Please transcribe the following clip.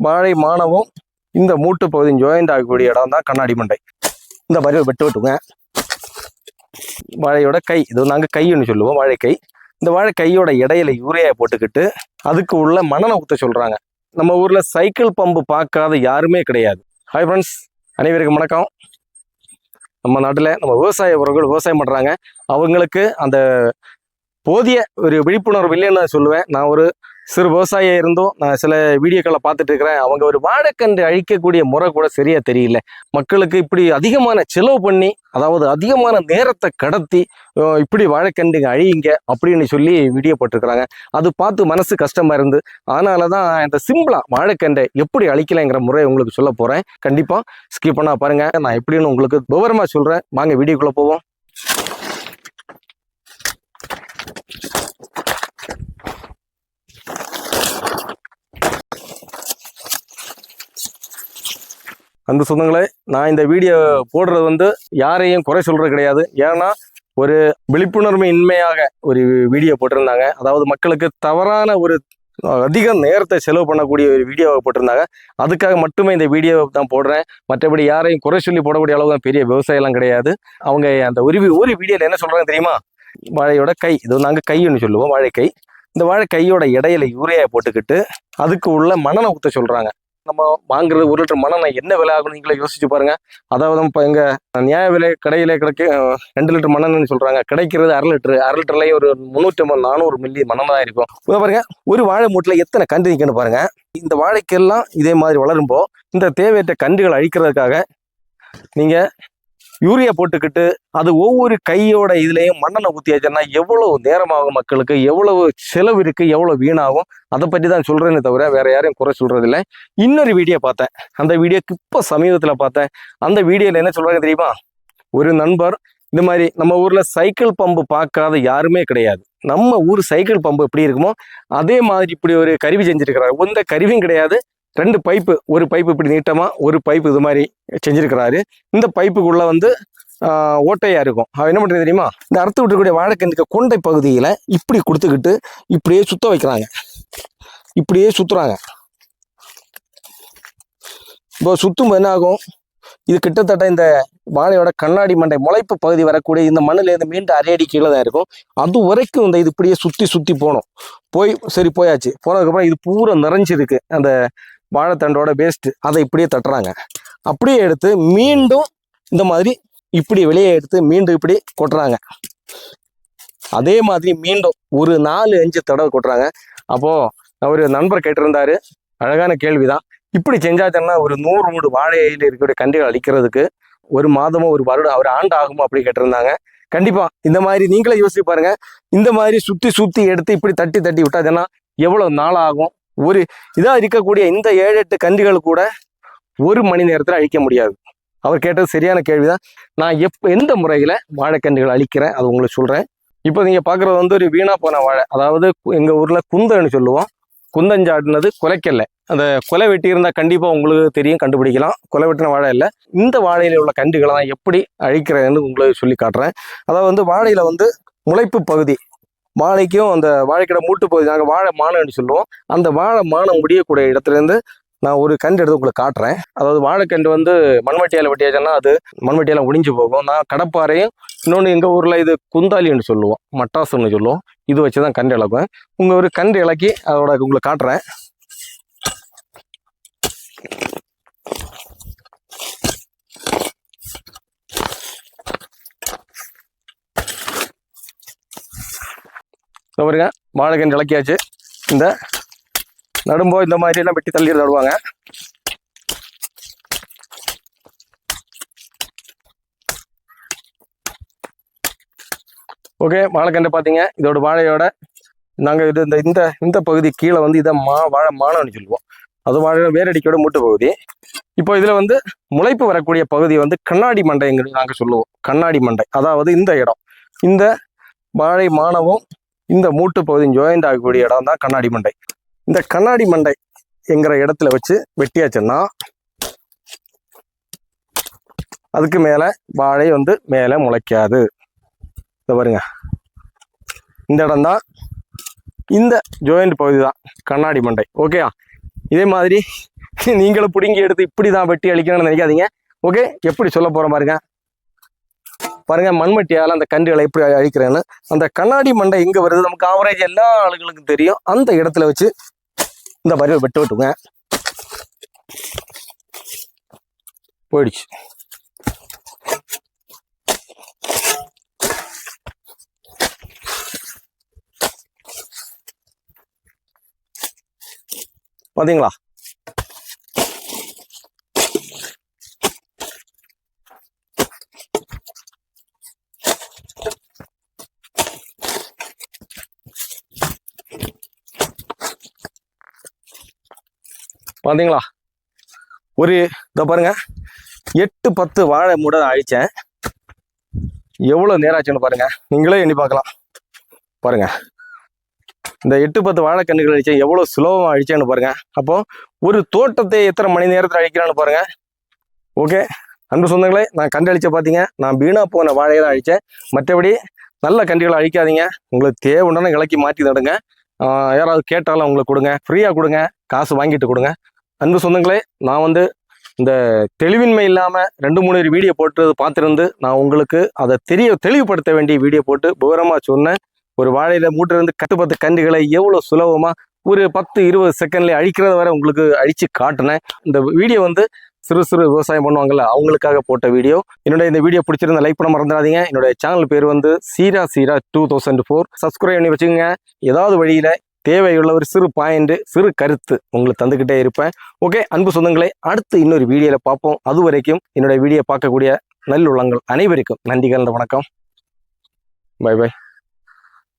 வாழை மானவும் இந்த மூட்டு பகுதியும் ஜாயிண்ட் ஆகக்கூடிய இடம் தான் கண்ணாடி மண்டை. இந்த மாதிரி ஒரு வெட்டு வெட்டுங்க. வாழையோட கை, இது நாங்கள் கைன்னு சொல்லுவோம், வாழைக்கை. இந்த வாழைக்கையோட இடையில யூரியா போட்டுக்கிட்டு அதுக்கு உள்ள மணலை ஊற்ற சொல்கிறாங்க. நம்ம ஊரில் சைக்கிள் பம்பு பார்க்காத யாருமே கிடையாது. ஹாய் ஃப்ரெண்ட்ஸ், அனைவருக்கும் வணக்கம். நம்ம நாட்டில் நம்ம விவசாய உறவுகள் விவசாயம் பண்ணுறாங்க. அவங்களுக்கு அந்த போதிய ஒரு விழிப்புணர்வு இல்லைன்னு நான் சொல்லுவேன். நான் ஒரு சிறு விவசாயியாக இருந்தும் நான் சில வீடியோக்களை பார்த்துட்டு இருக்கிறேன். அவங்க ஒரு வாழைக்கன்று அழிக்கக்கூடிய முறை கூட சரியா தெரியல. மக்களுக்கு இப்படி அதிகமான செலவு பண்ணி, அதாவது அதிகமான நேரத்தை கடத்தி இப்படி வாழைக்கன்றுங்க அழியுங்க அப்படின்னு சொல்லி வீடியோ போட்டிருக்கிறாங்க. அது பார்த்து மனசு கஷ்டமா இருந்து, அதனால தான் இந்த சிம்பிளா வாழைக்கன்றை எப்படி அழிக்கலைங்கிற முறை உங்களுக்கு சொல்ல போறேன். கண்டிப்பா ஸ்கிப் பண்ணா பாருங்க. நான் எப்படின்னு உங்களுக்கு விவரமா சொல்றேன். வாங்க வீடியோக்குள்ள போவோம். அந்த சொந்தங்களே, நான் இந்த வீடியோ போடுறது யாரையும் குறை சொல்றது கிடையாது. ஏன்னா ஒரு விழிப்புணர்வு இன்மையாக ஒரு வீடியோ போட்டிருந்தாங்க. அதாவது மக்களுக்கு தவறான ஒரு அதிக நேரத்தை செலவு பண்ணக்கூடிய ஒரு வீடியோவை போட்டிருந்தாங்க. அதுக்காக மட்டுமே இந்த வீடியோவை தான் போடுறேன். மற்றபடி யாரையும் குறை சொல்லி போடக்கூடிய அளவு தான் பெரிய விவசாயம்லாம் கிடையாது. அவங்க அந்த ஒரு வீடியோவில் என்ன சொல்றாங்க தெரியுமா? வாழையோட கை, இது நாங்கள் கைன்னு சொல்லுவோம், வாழைக்கை. இந்த வாழைக்கையோட இடையில யூரியா போட்டுக்கிட்டு அதுக்கு உள்ள மணலை ஊற்ற சொல்றாங்க. நம்ம வாங்குறது 1 லிட்டர் மண்ணெண்ணெய் என்ன விலை ஆகும்னு நீங்களே யோசிச்சு பாருங்க. அதாவது இப்போ எங்க நியாய விலை கடையில கிடைக்க 2 லிட்டர் மண்ணெண்ணெய்னு சொல்றாங்க. கிடைக்கிறது 1/2 லிட்டர். 1/2 லிட்டர்லயும் ஒரு 350-400 மில்லி மண்ணெண்ணெய் இருக்கும். பாருங்க, ஒரு வாழை மூட்டில் எத்தனை கன்று நிற்கணும் பாருங்க. இந்த வாழைக்கெல்லாம் இதே மாதிரி வளரும்போ இந்த தேவையற்ற கன்றுகள் அழிக்கிறதுக்காக நீங்க யூரியா போட்டுக்கிட்டு அது ஒவ்வொரு கையோட இதுலயும் மண்ணெண்ணெய் ஊற்றியாச்சுன்னா எவ்வளவு நேரமாகும், மக்களுக்கு எவ்வளவு செலவு இருக்கு, எவ்வளவு வீணாகும், அதை பற்றி தான் சொல்றேன்னு தவிர வேற யாரையும் குறை சொல்றது இல்லை. இன்னொரு வீடியோ பார்த்தேன். அந்த வீடியோக்கு இப்போ சமீபத்தில் பார்த்தேன். அந்த வீடியோல என்ன சொல்றாங்க தெரியுமா? ஒரு நண்பர் இந்த மாதிரி நம்ம ஊர்ல சைக்கிள் பம்பு பார்க்காத யாருமே கிடையாது. நம்ம ஊர் சைக்கிள் பம்பு எப்படி இருக்குமோ அதே மாதிரி இப்படி ஒரு கருவி செஞ்சிருக்கிறாரு. எந்த கருவியும் கிடையாது. 2 பைப்பு, ஒரு பைப்பு இப்படி நீட்டமா, ஒரு பைப்பு இது மாதிரி செஞ்சிருக்கிறாரு. இந்த பைப்புக்குள்ள ஓட்டையா இருக்கும். என்ன பண்றது தெரியுமா? இந்த அறுத்து விட்டுக்கூடிய வாழைக்கன்றுக்கு கொண்டை பகுதியில இப்படி கொடுத்துக்கிட்டு இப்படியே சுத்த வைக்கிறாங்க. இப்படியே சுத்துறாங்க. இப்போ சுத்தும் என்ன ஆகும்? இது கிட்டத்தட்ட இந்த வாழையோட கண்ணாடி மண்டை முளைப்பு பகுதி வரக்கூடிய இந்த மண்ணில் இருந்து மீண்டும் 1/2 அடி கீழே தான் இருக்கும். அது வரைக்கும் இந்த இது இப்படியே சுத்தி போகணும். சரி போயாச்சு. போனதுக்கப்புறம் இது பூரா நிறைஞ்சிருக்கு அந்த வாழைத்தண்டோட வேஸ்ட். அதை இப்படியே தட்டுறாங்க. அப்படியே எடுத்து மீண்டும் இந்த மாதிரி இப்படி வெளியே எடுத்து மீண்டும் இப்படி கொட்டுறாங்க. அதே மாதிரி மீண்டும் ஒரு 4-5 தடவை கொட்டுறாங்க. அப்போ ஒரு நண்பர் கேட்டிருந்தாரு, அழகான கேள்விதான். இப்படி செஞ்சாச்சுன்னா ஒரு 100 மூடு வாழையில இருக்கக்கூடிய கன்றுகள் அழிக்கிறதுக்கு 1 மாதமோ 1 வருடம் 1 ஆண்டு ஆகுமோ அப்படி கேட்டிருந்தாங்க. கண்டிப்பா இந்த மாதிரி நீங்களே யோசிச்சு பாருங்க. இந்த மாதிரி சுத்தி எடுத்து இப்படி தட்டி விட்டாச்சுன்னா எவ்வளவு நாள் ஆகும்? ஒரு இதா இருக்கக்கூடிய இந்த 7-8 கன்றுகள் கூட 1 மணி நேரத்தில் அழிக்க முடியாது. அவர் கேட்டது சரியான கேள்விதான். நான் எந்த முறையில வாழைக்கன்றுகள் அழிக்கிறேன் அது உங்களுக்கு சொல்றேன். இப்போ நீங்க பாக்குறது ஒரு வீணா போன வாழை. அதாவது எங்க ஊர்ல குந்தன்னு சொல்லுவோம். குந்தஞ்சாடினது குலைக்கல்ல. அந்த கொலை வெட்டி இருந்தா கண்டிப்பா உங்களுக்கு தெரியும், கண்டுபிடிக்கலாம். கொலை வெட்டின வாழை இல்லை. இந்த வாழையில உள்ள கன்றுகளை தான் எப்படி அழிக்கிறேன்னு உங்களுக்கு சொல்லி காட்டுறேன். அதாவது வாழையில முளைப்பு பகுதி, வாழைக்கும் அந்த வாழைக்கடை மூட்டு பகுதி நாங்கள் வாழை மானம்னு சொல்லுவோம். அந்த வாழை மானம் முடியக்கூடிய இடத்துல இருந்து நான் ஒரு கன்று எடுத்து உங்களுக்கு காட்டுறேன். அதாவது வாழைக்கன்று மண்வெட்டியால் வெட்டியாச்சுன்னா அது மண்வெட்டியால ஒடிஞ்சு போகும். நான் கடப்பாறையும் இன்னொன்று எங்கள் ஊரில் இது குந்தாலின்னு சொல்லுவோம், மட்டாசுன்னு சொல்லுவோம். இது வச்சு தான் கன்று இழப்பேன். உங்கள் ஒரு கன்று இலக்கி அதோட உங்களுக்கு காட்டுறேன். பாருங்க, வாழைக்கன்று இலக்கியாச்சு. இந்த நடும்போ இந்த மாதிரி எல்லாம் வெட்டி தள்ளி நடுவாங்க. ஓகே, வாழைக்கன்று பார்த்தீங்க. இதோட வாழையோட நாங்கள் இந்த பகுதி கீழே இதை வாழை மானம்னு சொல்லுவோம். அது வாழை வேரடிக்கையோட மூட்டு பகுதி. இப்போ இதில் முளைப்பு வரக்கூடிய பகுதி கண்ணாடி மண்டைங்கிறது நாங்கள் சொல்லுவோம். கண்ணாடி மண்டை, அதாவது இந்த இடம், இந்த வாழை மானவும் இந்த மூட்டு பகுதியும் ஜாயிண்ட் ஆகக்கூடிய இடம் தான் கண்ணாடி மண்டை. இந்த கண்ணாடி மண்டை என்கிற இடத்துல வச்சு வெட்டியாச்சுன்னா அதுக்கு மேலே வாழை மேலே முளைக்காது. இதை பாருங்க, இந்த இடம் தான் இந்த ஜாயிண்ட் பகுதி தான் கண்ணாடி மண்டை. ஓகேயா? இதே மாதிரி நீங்களும் பிடுங்கி எடுத்து இப்படி தான் வெட்டி அழிக்கணும்னு நினைக்காதீங்க. ஓகே, எப்படி சொல்ல போகிறோம் பாருங்க மண்மட்டியால் அந்த கன்றுகளை எப்படி அழிக்கிறேன்னு. அந்த கண்ணாடி மண்டை எங்கே வருது நமக்கு ஆவரேஜ் எல்லா ஆளுகளுக்கும் தெரியும். அந்த இடத்துல வச்சு இந்த மாதிரி வெட்டுங்க. போயிடுச்சு. பாத்தீங்களா? பாத்தீங்களா? ஒரு இதை பாருங்க, 8-10 வாழை மூட அழிச்சேன். எவ்வளவு நேரம் ஆச்சுன்னு பாருங்க, நீங்களே எண்ணி பார்க்கலாம். பாருங்க, இந்த 8-10 வாழைக்கன்றுகள் அழிச்சேன், எவ்வளவு சுலபமா அழிச்சேன்னு பாருங்க. அப்போ ஒரு தோட்டத்தை எத்தனை மணி நேரத்தில் அழிக்கிறான்னு பாருங்க. ஓகே அன்பு சொந்தங்களே, நான் கன்று அழிச்ச பார்த்தீங்க, நான் வீணா போன வாழையை தான் அழிச்சேன். மற்றபடி நல்ல கன்றுகளை அழிக்காதீங்க. உங்களுக்கு தேவையான இலக்கி மாற்றி நடுங்க. யாராவது கேட்டாலும் அவங்களுக்கு கொடுங்க, ஃப்ரீயாக கொடுங்க, காசு வாங்கிட்டு கொடுங்க. அன்பு சொந்தங்களே, நான் இந்த தெளிவின்மை இல்லாமல் 2-3 வீடியோ போட்டு பார்த்துருந்து நான் உங்களுக்கு அதை தெளிவுபடுத்த வேண்டிய வீடியோ போட்டு விவரமாக சொன்னேன். ஒரு வாழையில மூட்டிலிருந்து 10 கன்றுகளை எவ்வளோ சுலபமாக ஒரு 10-20 செகண்ட்லேயே அழிக்கிறத வரை உங்களுக்கு அழித்து காட்டினேன். இந்த வீடியோ சிறு விவசாயம் பண்ணுவாங்கல்ல, அவங்களுக்காக போட்ட வீடியோ. என்னுடைய இந்த வீடியோ பிடிச்சிருந்த லைக் பண்ண மறந்துடாதீங்க. என்னுடைய சேனல் பேர் சீரா 2004. சப்ஸ்கிரைப் பண்ணி வச்சுக்கோங்க. ஏதாவது வழியில் தேவையுள்ள ஒரு சிறு பாயிண்ட், சிறு கருத்து உங்களுக்கு தந்துக்கிட்டே இருப்பேன். ஓகே அன்பு சொந்தங்களே, அடுத்து இன்னொரு வீடியோவில் பார்ப்போம். அது வரைக்கும் என்னுடைய வீடியோ பார்க்கக்கூடிய நல்லுள்ளங்கள் அனைவருக்கும் நன்றிகள், வணக்கம், பை பை.